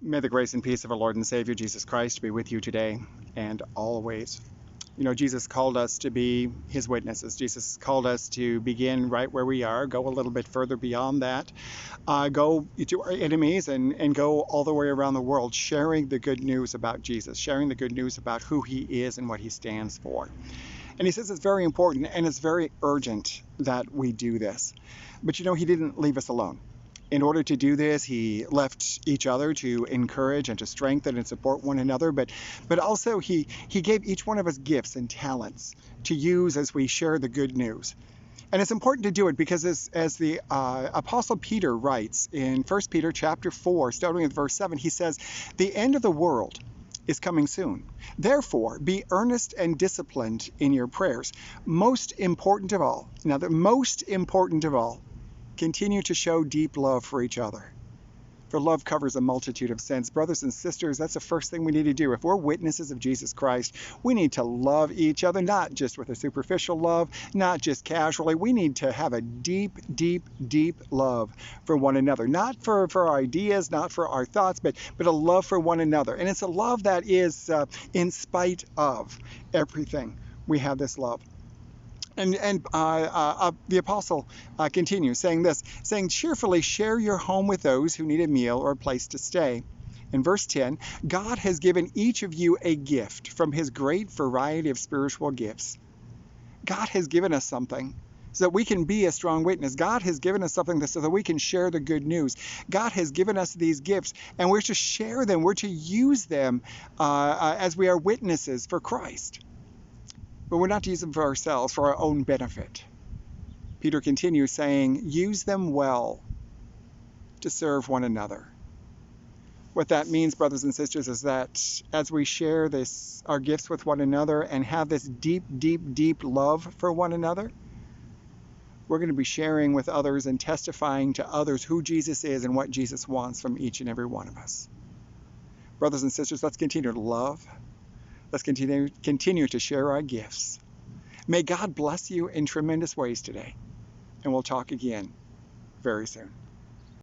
May the grace and peace of our Lord and Savior Jesus Christ be with you today and always. You know, Jesus called us to be his witnesses. Jesus called us to begin right where we are, go a little bit further beyond that, go to our enemies and go all the way around the world, sharing the good news about Jesus, sharing the good news about who he is and what he stands for. And he says it's very important and it's very urgent that we do this. But you know, he didn't leave us alone. In order to do this, he left each other to encourage and to strengthen and support one another, but also he gave each one of us gifts and talents to use as we share the good news. And it's important to do it because as the Apostle Peter writes in 1 Peter chapter 4, starting with verse 7, he says, "The end of the world is coming soon. Therefore, be earnest and disciplined in your prayers. Most important of all," now the most important of all, "continue to show deep love for each other. For love covers a multitude of sins." Brothers and sisters, that's the first thing we need to do. If we're witnesses of Jesus Christ, we need to love each other, not just with a superficial love, not just casually. We need to have a deep, deep, deep love for one another. Not for our ideas, not for our thoughts, but a love for one another. And it's a love that is in spite of everything. We have this love. And the apostle continues saying this, saying, "Cheerfully share your home with those who need a meal or a place to stay." In verse 10, God has given each of you a gift from his great variety of spiritual gifts. God has given us something so that we can be a strong witness. God has given us something so that we can share the good news. God has given us these gifts, and we're to share them. We're to use them as we are witnesses for Christ. But we're not to use them for ourselves, for our own benefit. Peter continues saying, use them well to serve one another. What that means, brothers and sisters, is that as we share our gifts with one another and have this deep, deep, deep love for one another, we're going to be sharing with others and testifying to others who Jesus is and what Jesus wants from each and every one of us. Brothers and sisters, let's continue to love. Let's continue to share our gifts. May God bless you in tremendous ways today, and we'll talk again very soon.